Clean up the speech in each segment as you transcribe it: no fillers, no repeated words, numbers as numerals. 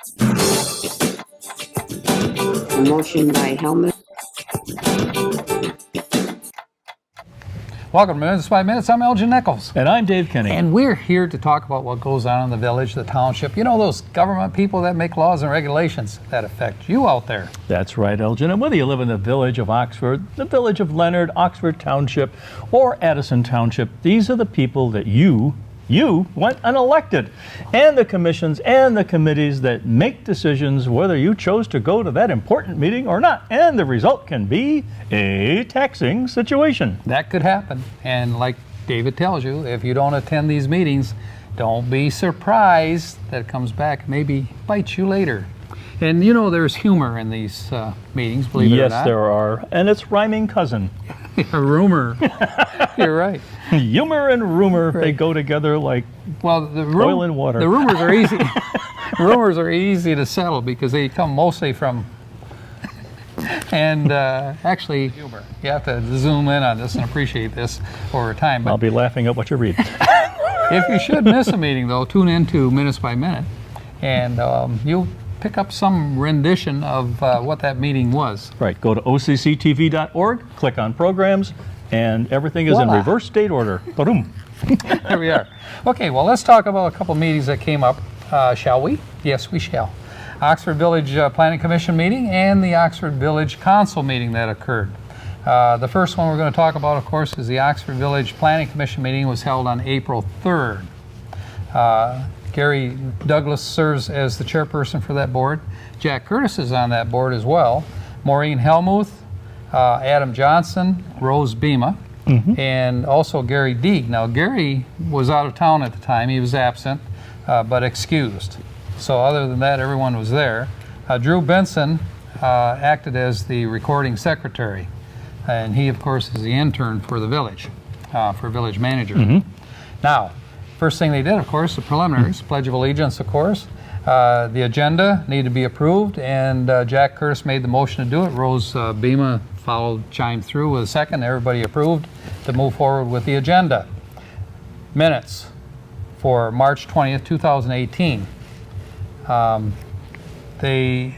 A motion by Helmut. Welcome to Minutes by Minutes. I'm Elgin Nichols. And I'm Dave Kenny. And we're here to talk about what goes on in the village, the township. You know, those government people that make laws and regulations that affect you out there. That's right, Elgin. And whether you live in the village of Oxford, the village of Leonard, Oxford Township, or Addison Township, these are the people that you went unelected. And the commissions and the committees that make decisions whether you chose to go to that important meeting or not. And the result can be a taxing situation. That could happen. And like David tells you, if you don't attend these meetings, don't be surprised that it comes back and maybe bites you later. And you know there's humor in these meetings, believe it or not. Yes, there are. And it's rhyming cousin. A rumor. You're right. Humor and rumor, Right. they go together like oil and water. The rumors are easy. Rumors are easy to settle because they come mostly from, and actually, humor. You have to zoom in on this and appreciate this over time. But I'll be laughing at what you read. if you should miss a meeting, though, tune into Minutes by Minute, and you'll pick up some rendition of what that meeting was. Right, go to OCCTV.org, click on programs, and everything is in Voila. reverse date order. Boom. There we are. Okay, well, let's talk about a couple meetings that came up, shall we? Yes, we shall. Oxford Village Planning Commission meeting and the Oxford Village Council meeting that occurred. The first one we're going to talk about, of course, is the Oxford Village Planning Commission meeting. Was held on April 3rd. Gary Douglas serves as the chairperson for that board. Jack Curtis is on that board as well. Maureen Helmuth, Adam Johnson, Rose Bema, and also Gary Deeg. Now, Gary was out of town at the time. He was absent, but excused. So other than that, everyone was there. Drew Benson acted as the recording secretary, and he, of course, is the intern for the village, for village manager. Now, first thing they did, of course, the preliminaries, Pledge of Allegiance, of course. The agenda needed to be approved, and Jack Curtis made the motion to do it. Rose Bema chimed through with a second. Everybody approved to move forward with the agenda. Minutes for March 20th, 2018. They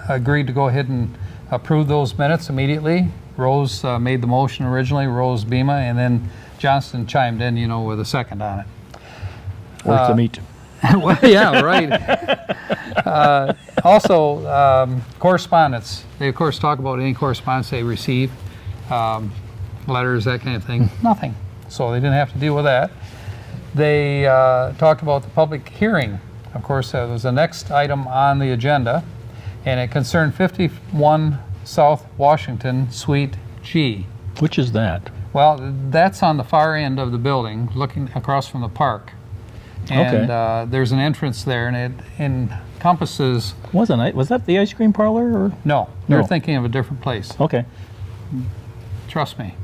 agreed to go ahead and approve those minutes immediately. Rose made the motion originally, Rose Bema, and then Johnston chimed in, you know, with a second on it. Worth the meat. Well, yeah, right. Also, correspondence. They, of course, talk about any correspondence they receive, letters, that kind of thing. Nothing. So they didn't have to deal with that. They talked about the public hearing. Of course, that was the next item on the agenda, and it concerned 51 South Washington, Suite G. Which is that? Well, that's on the far end of the building, looking across from the park. And there's an entrance there, and it encompasses... Was that the ice cream parlor? Or? No, you're No. thinking of a different place. Okay. Trust me.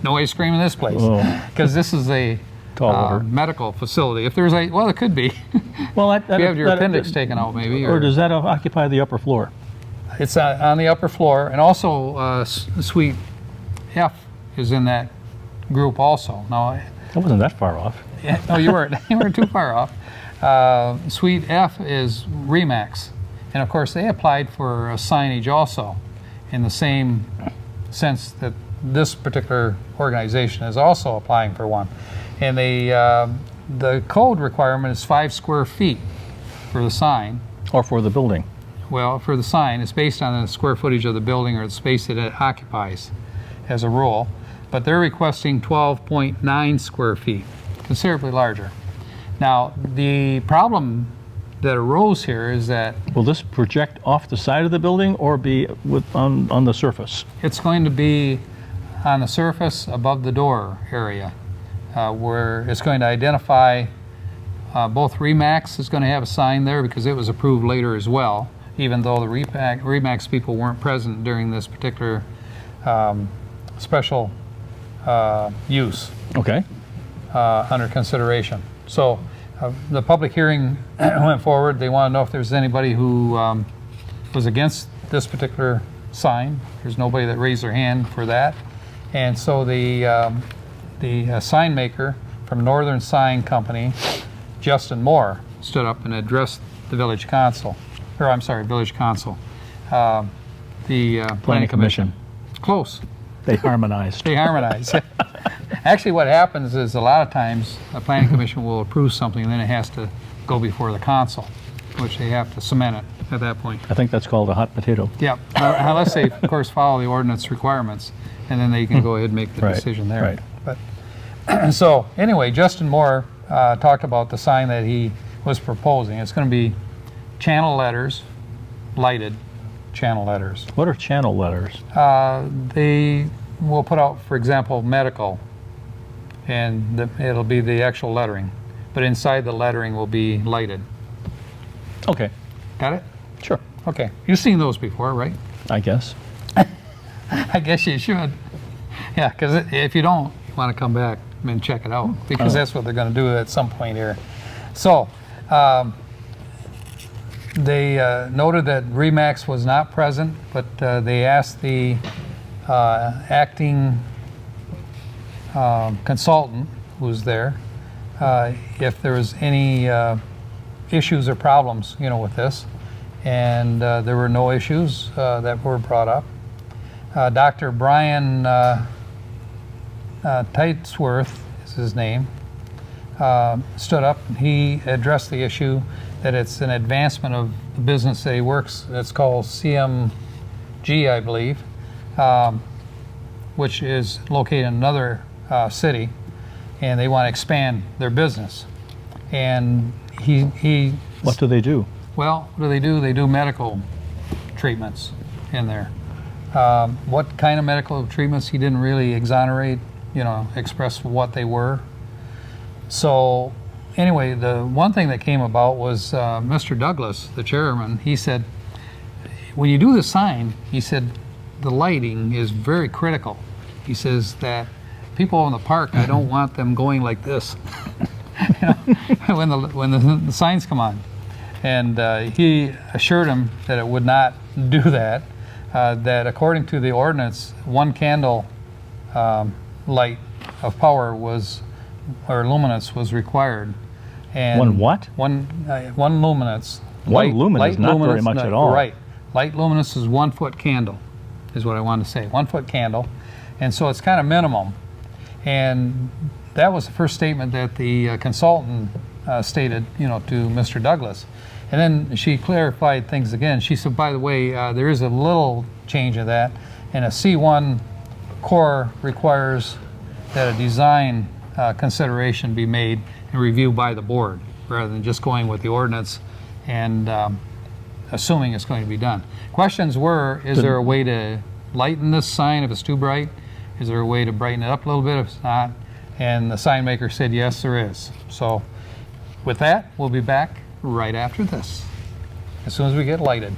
No ice cream in this place. Oh. Because this is a Tall order. medical facility. If there's well, it could be. Well, If you have your appendix taken out, maybe. Or does that occupy the upper floor? It's on the upper floor, and also Suite F is in that group also. Now, That wasn't that far off. no, you weren't too far off. Suite F is Remax, and of course they applied for a signage also, in the same sense that this particular organization is also applying for one. And the code requirement is 5 square feet for the sign. Or for the building? Well, for the sign, it's based on the square footage of the building or the space that it occupies as a rule. But they're requesting 12.9 square feet, considerably larger. Now, the problem that arose here is that Will this project off the side of the building or be on the surface? it's going to be on the surface above the door area, where it's going to identify both Remax is going to have a sign there because it was approved later as well, even though the Remax people weren't present during this particular special use Okay. under consideration. So the public hearing went forward. They want to know if there's anybody who was against this particular sign. There's nobody that raised their hand for that. And so the sign maker from Northern Sign Company, Justin Moore, stood up and addressed the village council, or I'm sorry, village council, the planning commission. Close. They harmonized. They harmonize. Actually, what happens is a lot of times a planning commission will approve something and then it has to go before the council, which they have to cement it at that point. I think that's called a hot potato. Yeah, unless they, of course, follow the ordinance requirements, and then they can go ahead and make the Right, decision there. right. But so anyway, Justin Moore talked about the sign that he was proposing. It's going to be channel letters, lighted channel letters. What are channel letters? They will put out, for example, medical, and it'll be the actual lettering, but inside the lettering will be lighted. Okay, Got it? sure, Okay. You've seen those before, right? I guess. I guess you should. Yeah, because if you don't, you want to come back and check it out, because that's what they're going to do at some point here. So they noted that Remax was not present, but they asked the acting consultant who's there if there was any issues or problems, with this, and there were no issues that were brought up. Dr. Brian Tightsworth is his name, stood up. He addressed the issue that it's an advancement of the business that he works. It's called CMG, I believe, which is located in another city, and they want to expand their business. And he What do they do? well, what do? They do medical treatments in there. What kind of medical treatments, he didn't really exonerate, express what they were. So anyway, the one thing that came about was Mr. Douglas, the chairman, he said, when you do the sign, he said, the lighting is very critical. He says that people in the park, I don't want them going like this when the signs come on. And he assured him that it would not do that, that according to the ordinance, one candle light of power or luminance was required. And One what? One luminance. One luminance, not very luminance, much no, at all. Right. Light luminance is 1 foot candle, is what I wanted to say. 1 foot candle. And so it's kind of minimum. And that was the first statement that the consultant stated, to Mr. Douglas. And then she clarified things again. She said, by the way, there is a little change of that, and a C1 core requires that a design consideration be made and reviewed by the board, rather than just going with the ordinance and assuming it's going to be done. Questions were, is there a way to lighten this sign if it's too bright? Is there a way to brighten it up a little bit if it's not? And the sign maker said, yes, there is. So with that, we'll be back right after this, as soon as we get lighted.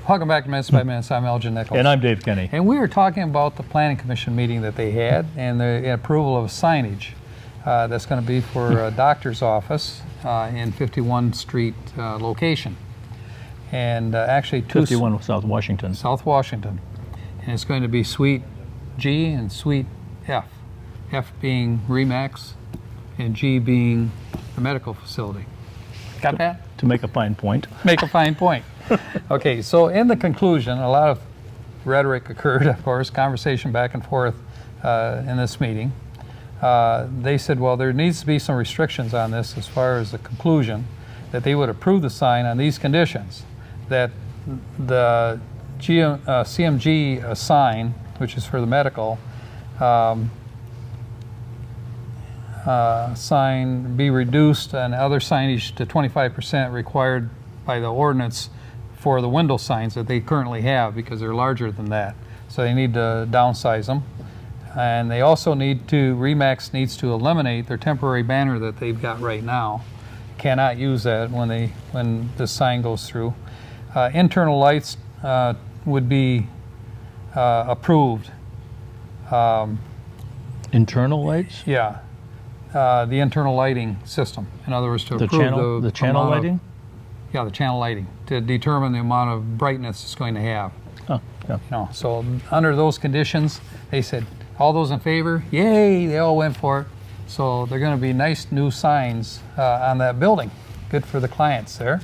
Welcome back to Minutes by Minutes. I'm Elgin Nichols. And I'm Dave Kenny. And we were talking about the Planning Commission meeting that they had and the approval of signage that's going to be for a doctor's office in 51 Street location. And actually 51 South Washington. South Washington. And it's going to be Suite G and Suite F. F being Remax and G being the medical facility. Got that? To make a fine point. Make a fine point. Okay, so in the conclusion, a lot of rhetoric occurred, of course, conversation back and forth in this meeting. They said, well, there needs to be some restrictions on this as far as the conclusion. that they would approve the sign on these conditions, that the CMG sign, which is for the medical, sign be reduced and other signage to 25% required by the ordinance for the window signs that they currently have, because they're larger than that. So they need to downsize them. And they also need to, RE/MAX needs to eliminate their temporary banner that they've got right now. Cannot use that when the sign goes through. Internal lights would be approved. Internal lights? Yeah, the internal lighting system. In other words, to The approve the channel amount of- lighting? Yeah, the channel lighting, to determine the amount of brightness it's going to have. Oh, yeah. You know, so under those conditions, they said, all those in favor, yay, they all went for it. So they're going to be nice new signs on that building. Good for the clients there.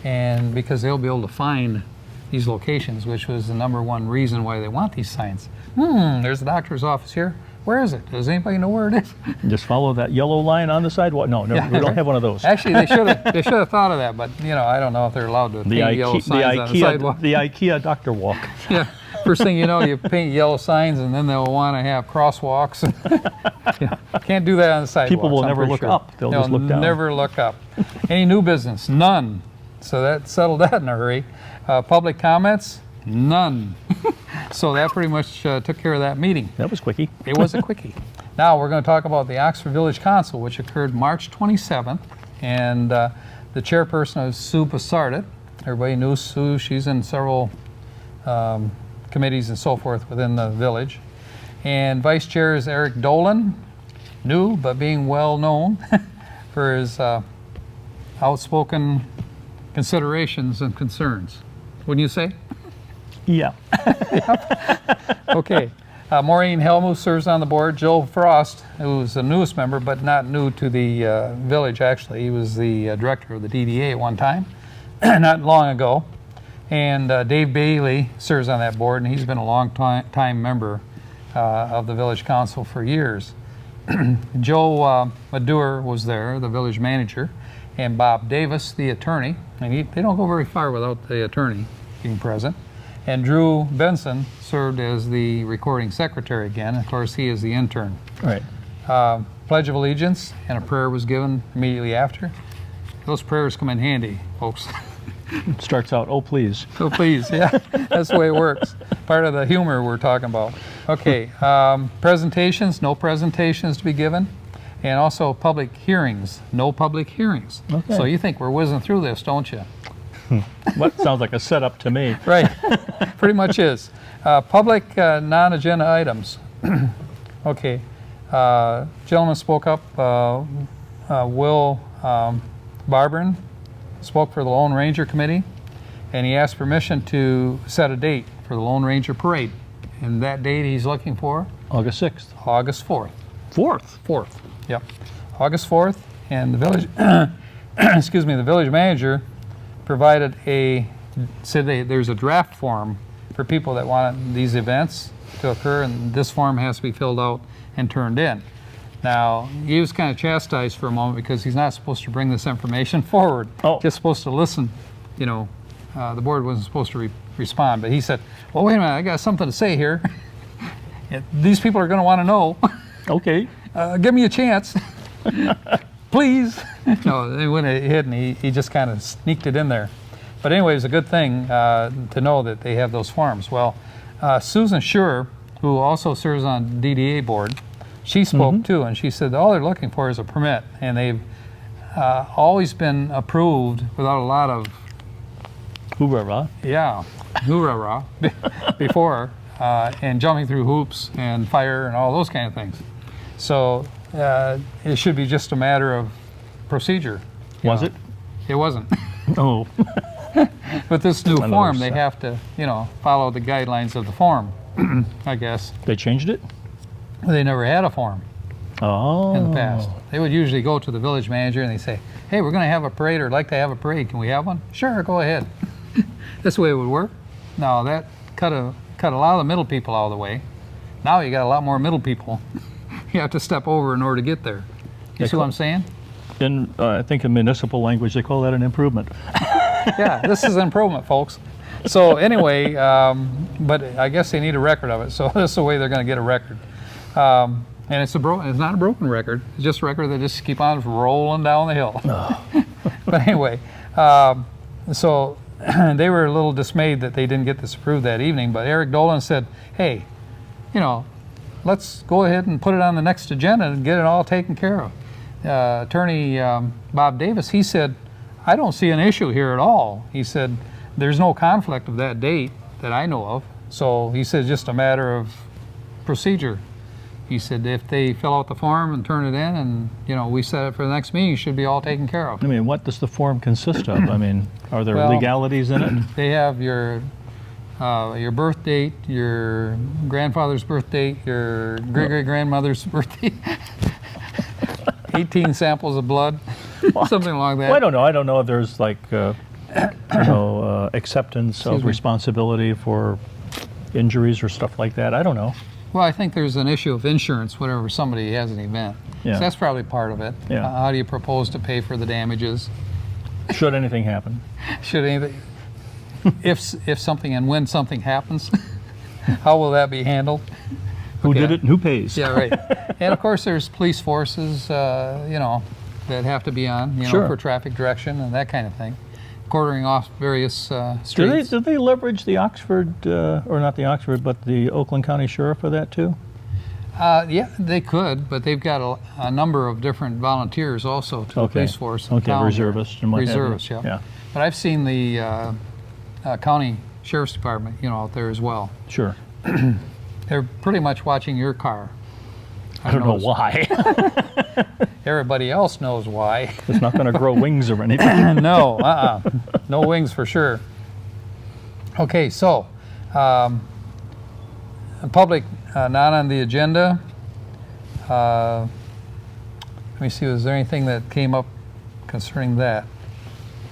And because they'll be able to find these locations, which was the #1 reason why they want these signs. There's the doctor's office here. Where is it? Does anybody know where it is? Just follow that yellow line on the sidewalk? No, Yeah, we don't right. have one of those. Actually, they should have thought of that, but you know, I don't know if they're allowed to paint yellow signs on the sidewalk. The IKEA doctor walk. Yeah. First thing you know, you paint yellow signs, and then they'll want to have crosswalks. Yeah. Can't do that on the sidewalks. People will I'm never pretty look sure. up. They'll just look down. Never look up. Any new business? None. So that settled that in a hurry. Public comments? None. So that pretty much took care of that meeting. That was quickie. It was a quickie. Now we're going to talk about the Oxford Village Council, which occurred March 27th. And the chairperson is Sue Passardit. Everybody knows Sue. She's in several committees and so forth within the village. And vice chair is Eric Dolan, new but being well known for his outspoken considerations and concerns. Wouldn't you say? Yeah. Okay. Maureen Helmuth serves on the board. Joe Frost, who's the newest member, but not new to the village, actually. He was the director of the DDA at one time, not long ago. And Dave Bailey serves on that board, and he's been a long time member of the village council for years. Joe Madur was there, the village manager, and Bob Davis, the attorney. And they don't go very far without the attorney being present. And Drew Benson served as the recording secretary again. Of course, he is the intern. Right. Pledge of Allegiance, and a prayer was given immediately after. Those prayers come in handy, folks. Starts out, oh, please. So please, yeah, that's the way it works. Part of the humor we're talking about. Okay, presentations, no presentations to be given. And also public hearings, no public hearings. Okay. So you think we're whizzing through this, don't you? What sounds like a setup to me. Right, pretty much is. Public non-agenda items. Okay, gentleman spoke up, Will Barbron spoke for the Lone Ranger Committee, and he asked permission to set a date for the Lone Ranger Parade. And that date he's looking for? August 6th. August 4th. 4th? Yep. August 4th, and the village, excuse me, the village manager provided said there's a draft form for people that want these events to occur, and this form has to be filled out and turned in. Now, he was kind of chastised for a moment because he's not supposed to bring this information forward. Oh. Just supposed to listen. You know, the board wasn't supposed to respond, but he said, well, wait a minute, I got something to say here. These people are going to want to know. Okay. Give me a chance. Please. No, they went ahead and he just kind of sneaked it in there. But anyway, it's a good thing to know that they have those forms. Well, Susan Schur, who also serves on DDA board, she spoke too, and she said all they're looking for is a permit, and they've always been approved without a lot of, Hoorah. yeah, hoorah before, and jumping through hoops and fire and all those kind of things. So it should be just a matter of procedure. Was it? It wasn't. Oh. With this new Another form, they set. have to, follow the guidelines of the form, I guess. They changed it? They never had a form Oh. in the past. They would usually go to the village manager and they say, hey, we're going to have a parade or like to have a parade. Can we have one? Sure, go ahead. That's the way it would work. No, that cut a lot of the middle people out of the way. Now you got a lot more middle people you have to step over in order to get there. You see what I'm saying? I think in municipal language, they call that an improvement. Yeah, this is an improvement, folks. So anyway, but I guess they need a record of it. So this is the way they're going to get a record. And it's not a broken record. It's just a record that just keep on rolling down the hill. But anyway, so they were a little dismayed that they didn't get this approved that evening. But Eric Dolan said, hey, you know, let's go ahead and put it on the next agenda and get it all taken care of. Attorney Bob Davis, he said, I don't see an issue here at all. He said, there's no conflict of that date that I know of. So he said, just a matter of procedure. He said, if they fill out the form and turn it in and, you know, we set it for the next meeting, it should be all taken care of. I mean, what does the form consist of? I mean, are there Well, legalities in it? They have your birth date, your grandfather's birth date, your great-great-grandmother's birth date, 18 samples of blood, something like that. Well, I don't know. I don't know if there's like, acceptance of responsibility for injuries or stuff like that. I don't know. Well, I think there's an issue of insurance whenever somebody has an event. Yeah. So that's probably part of it. Yeah. How do you propose to pay for the damages? Should anything happen? Should anything, if something and when something happens, how will that be handled? Who Okay. did it and who pays? Yeah, right. And of course, there's police forces, you know, that have to be on, you know, Sure. for traffic direction and that kind of thing, quartering off various streets. Do they leverage the Oxford, or not the Oxford, but the Oakland County Sheriff for that too? Yeah, they could, but they've got a number of different volunteers also to the police force. in town. Reservists and what have you. Reservists, yeah. Yeah, But I've seen the county sheriff's department, you know, out there as well. sure. They're pretty much watching your car. I don't know why. Everybody else knows why. It's not going to grow wings or anything. No, no wings for sure. Okay, so public not on the agenda. Let me see, was there anything that came up concerning that?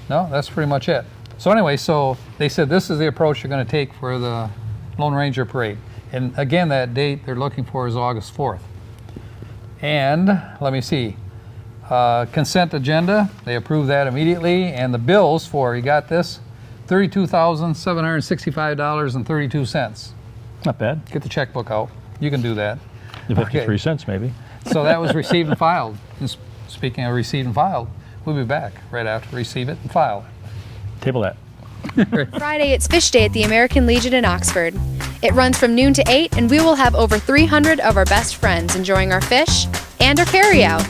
No, that's pretty much it. So anyway, so they said this is the approach you're going to take for the Lone Ranger Parade. And again, that date they're looking for is August 4th. And let me see. Consent agenda, they approved that immediately, and the bills for, you got this, $32,765.32. Not bad. Get the checkbook out. You can do that. 53 cents maybe. So that was received and filed. And speaking of received and filed, we'll be back right after receive it and file it. Table that. Friday, it's Fish Day at the American Legion in Oxford. It runs from noon to 8, and we will have over 300 of our best friends enjoying our fish and our carryout.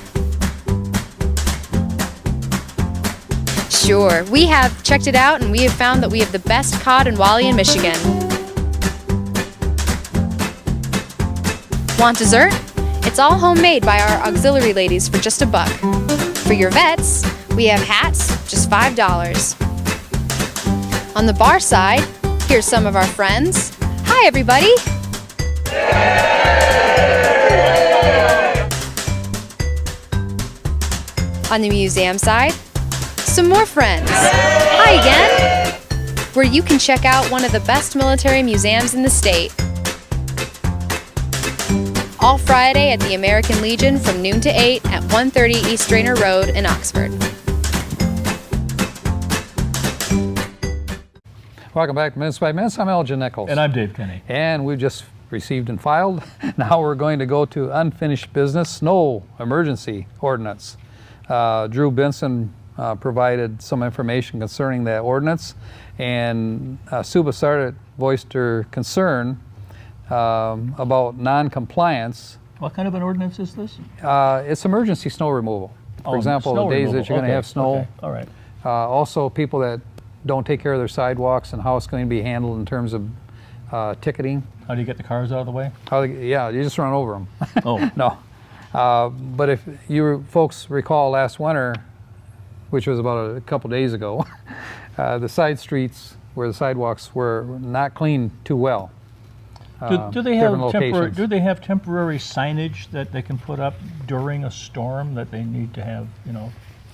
Sure, we have checked it out, and we have found that we have the best cod and walleye in Michigan. Want dessert? It's all homemade by our auxiliary ladies for just $1. For your vets, we have hats, just $5. On the bar side, here's some of our friends. Hi, everybody. On the museum side, some more friends. Hi again. Where you can check out one of the best military museums in the state. All Friday at the American Legion from noon to 8 at 130 East Drainer Road in Oxford. Welcome back to Minutes by Minutes. I'm Elgin Nichols. And I'm Dave Kenny. And we've just received and filed. Now we're going to go to unfinished business, snow emergency ordinance. Drew Benson provided some information concerning that ordinance, and Sue Bassart voiced her concern about non-compliance. What kind of an ordinance is this? It's emergency snow removal. For example, the days that you're going to have snow. Okay. All right. Also, people that don't take care of their sidewalks and how it's going to be handled in terms of ticketing. How do you get the cars out of the way? Yeah, you just run over them. Oh. No. But if you folks recall last winter, which was about a couple days ago, the side streets where the sidewalks were not cleaned too well. Do they have locations. temporary signage that they can put up during a storm that they need to have,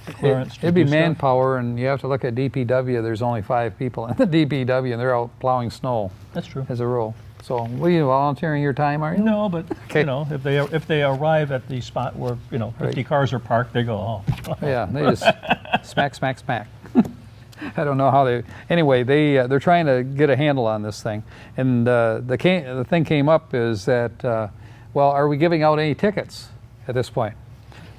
clearance to It'd be do stuff? manpower, and you have to look at DPW. There's only 5 people in the DPW, and they're out plowing snow That's true. as a rule. So, what are you volunteering your time, are you? No, but Okay. you know, if they arrive at the spot where 50 Right. cars are parked, they go, oh. Yeah, they just smack, smack, smack. I don't know how they. Anyway, they're trying to get a handle on this thing, and the thing came up is that, well, are we giving out any tickets at this point?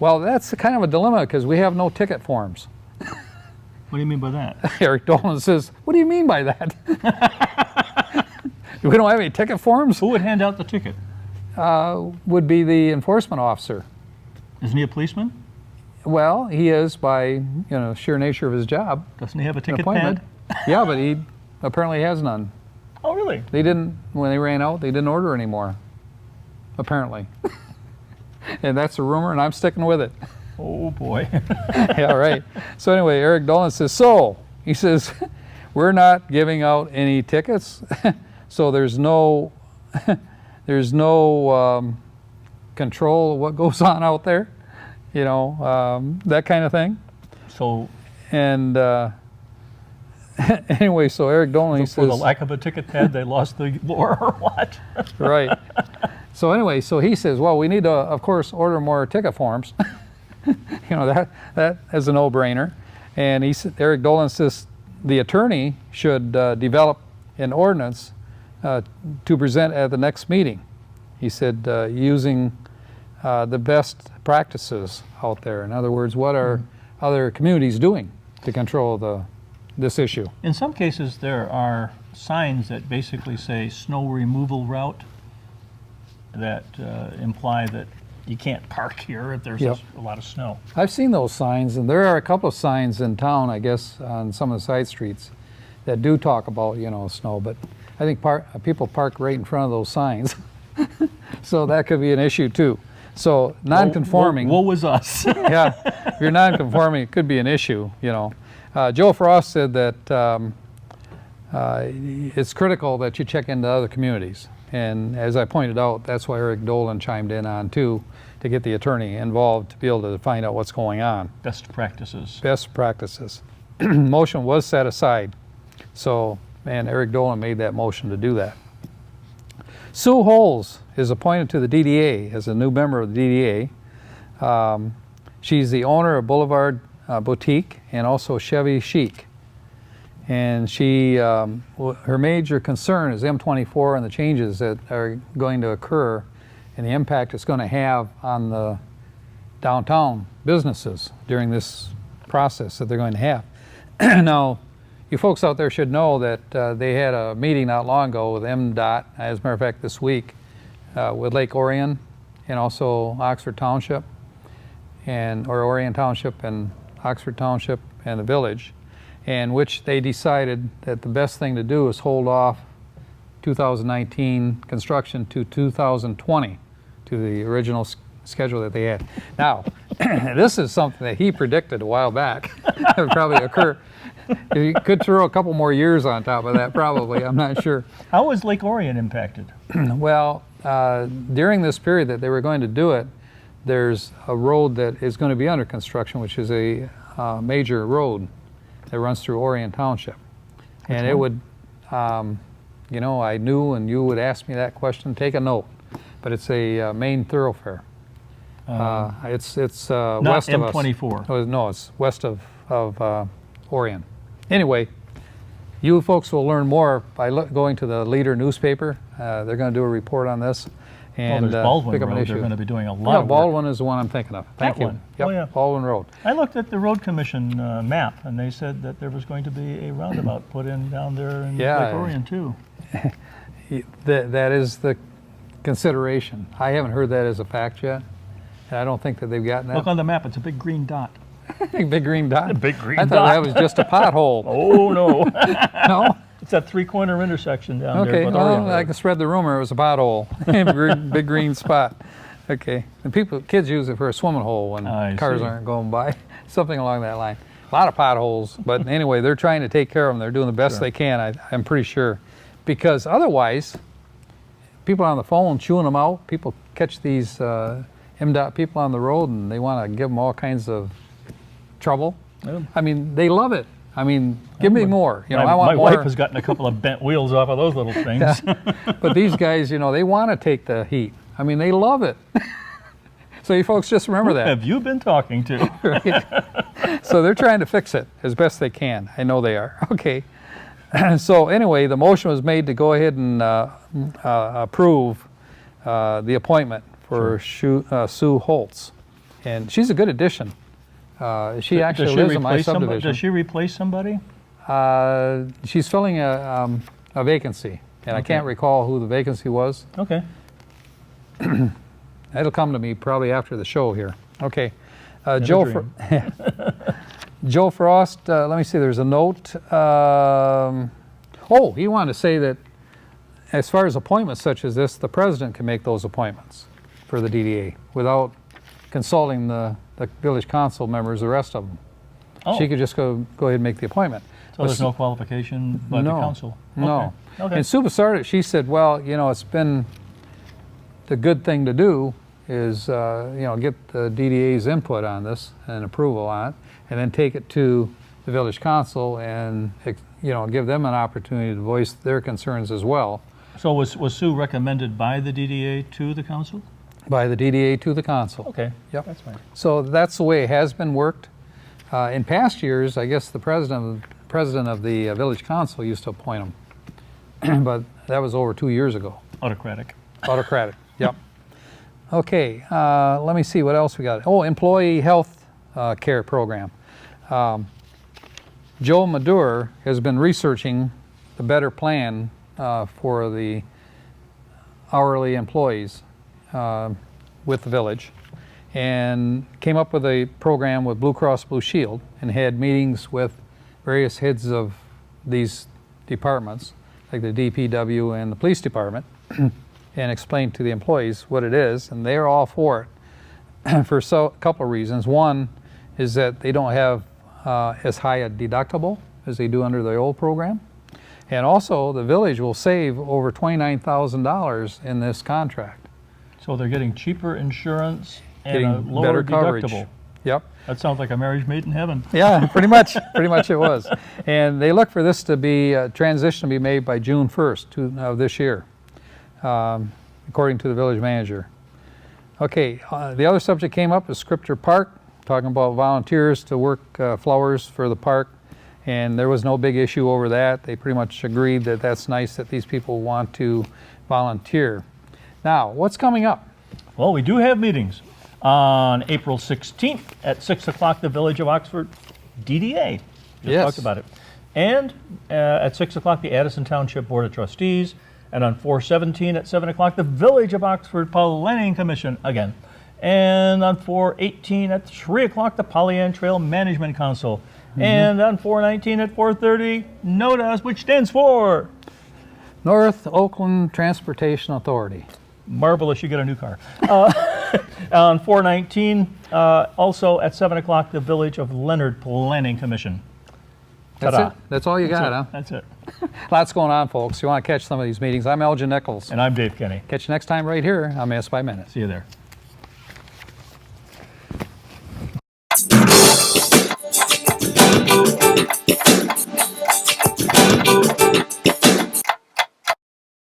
Well, that's kind of a dilemma because we have no ticket forms. What do you mean by that? Eric Dolan says, "What do you mean by that? We don't have any ticket forms." Who would hand out the ticket? Would be the enforcement officer. Isn't he a policeman? Well, he is by sheer nature of his job. Doesn't he have a An ticket appointment. pad? Yeah, but he apparently has none. Oh, really? They didn't, when they ran out, they didn't order anymore, apparently. And that's a rumor, and I'm sticking with it. Oh, boy. Yeah, right. So anyway, Eric Dolan says, he says, we're not giving out any tickets, so there's no control of what goes on out there, that kind of thing. So, And anyway, so Eric Dolan, he for the says, lack of a ticket pad, they lost the war or what? right. So anyway, so he says, well, we need to, of course, order more ticket forms. That is a no-brainer. And Eric Dolan says the attorney should develop an ordinance to present at the next meeting. He said using the best practices out there. In other words, what are other communities doing to control this issue? In some cases, there are signs that basically say snow removal route that imply that you can't park here if there's Yep. a lot of snow. I've seen those signs, and there are a couple of signs in town, I guess, on some of the side streets that do talk about, snow, but I think people park right in front of those signs. So that could be an issue too. So non-conforming. Woe was us. Yeah, if you're non-conforming, it could be an issue, Joe Frost said that it's critical that you check into other communities. And as I pointed out, that's why Eric Dolan chimed in on too, to get the attorney involved to be able to find out what's going on. Best practices. Best practices. Motion was set aside. So, Eric Dolan made that motion to do that. Sue Holes is appointed to the DDA as a new member of the DDA. She's the owner of Boulevard Boutique and also Chevy Chic. And she, her major concern is M24 and the changes that are going to occur and the impact it's going to have on the downtown businesses during this process that they're going to have. Now, you folks out there should know that they had a meeting not long ago with MDOT, as a matter of fact this week, with Lake Orion and also Oxford Township, or Orion Township and Oxford Township and the village, in which they decided that the best thing to do is hold off 2019 construction to 2020, to the original schedule that they had. Now, this is something that he predicted a while back. It would probably occur. You could throw a couple more years on top of that, probably. I'm not sure. How was Lake Orion impacted? Well, during this period that they were going to do it, there's a road that is going to be under construction, which is a major road that runs through Orion Township. And it would, I knew, and you would ask me that question, take a note. But it's a main thoroughfare. It's west of us. Not M24. Oh, no, it's west of Orion. Anyway, you folks will learn more by going to the Leader newspaper. They're going to do a report on this. And there's Baldwin pick up an Road. issue. They're going to be doing a lot Yeah, of work. Baldwin is the one I'm thinking of. Thank That you. one. Yep, Oh, yeah. Baldwin Road. I looked at the road commission map, and they said that there was going to be a roundabout put in down there in Yeah. Lake Orion too. That is the consideration. I haven't heard that as a fact yet, and I don't think that they've gotten that. Look on the map; it's a big green dot. Big green dot. A big green I thought dot. that was just a pothole. Oh no! No? It's that three-corner intersection down Okay, there. well, Orion I Road. can spread the rumor it was a pothole. Big green spot. Okay, and kids use it for a swimming hole when I cars see. aren't going by. Something along that line. A lot of potholes, but anyway, they're trying to take care of them. They're doing the best Sure. they can, I'm pretty sure. Because otherwise, people on the phone chewing them out, people catch these MDOT people on the road and they want to give them all kinds of trouble. Yeah. I mean, they love it. I mean, give me more. You know, my I want my more. wife has gotten a couple of bent wheels off of those little things. But these guys, you know, they want to take the heat. I mean, they love it. So you folks just remember that. Have you been talking to? Right? So they're trying to fix it as best they can. I know they are. Okay. So anyway, the motion was made to go ahead and approve the appointment for Sue Holtz. And she's a good addition. She actually lives in my subdivision. Does she replace somebody? She's filling a vacancy, and I Okay. can't recall who the vacancy was. Okay. It'll come to me probably after the show here. Okay. a Joe, dream. Joe Frost, let me see, there's a note. Oh, he wanted to say that as far as appointments such as this, the president can make those appointments for the DDA without consulting the village council members, the rest of them. Oh, She could just go ahead and make the appointment. so there's no qualification by the council? No. Okay. And Sue Basarda, she said, well, you know, it's been the good thing to do is, you know, get the DDA's input on this and approval on it, and then take it to the village council and, you know, give them an opportunity to voice their concerns as well, So was Sue recommended by the DDA to the council? by the DDA to the council. Okay. Yep. That's fine. So that's the way it has been worked. In past years, I guess the president of the village council used to appoint them, but that was over 2 years ago. Autocratic. Autocratic, yep. Okay, let me see what else we got. Oh, employee health care program. Joe Madur has been researching the better plan for the hourly employees with the village, and came up with a program with Blue Cross Blue Shield, and had meetings with various heads of these departments, like the DPW and the police department, and explained to the employees what it is, and they're all for it for a couple of reasons. One is that they don't have as high a deductible as they do under the old program, and also the village will save over $29,000 in this contract. So they're getting cheaper insurance and a Getting lower better coverage. deductible. Yep. That sounds like a marriage made in heaven. Yeah, pretty much it was. And they look for this to be, transition to be made by June 1st of this year, according to the village manager. Okay, the other subject came up is Scripture Park, talking about volunteers to work flowers for the park, and there was no big issue over that. They pretty much agreed that that's nice that these people want to volunteer. Now, what's coming up? Well, we do have meetings. On April 16th at 6 o'clock, the Village of Oxford DDA. Just Yes. talked about it. And at 6 o'clock, the Addison Township Board of Trustees. And on 4/17 at 7 o'clock, the Village of Oxford Planning Commission again. And on 4/18 at 3 o'clock, the Pollyant Trail Management Council. And on 4/19 at 4:30, NOTAS, which stands for North Oakland Transportation Authority. marvelous, you get a new car. On 4/19, also at 7 o'clock, the Village of Leonard Planning Commission. That's Ta-da. it. That's all you got, huh? That's it. Lots going on, folks. You want to catch some of these meetings. I'm Elgin Nichols. And I'm Dave Kenny. Catch you next time right here on Minutes by Minute. See you there.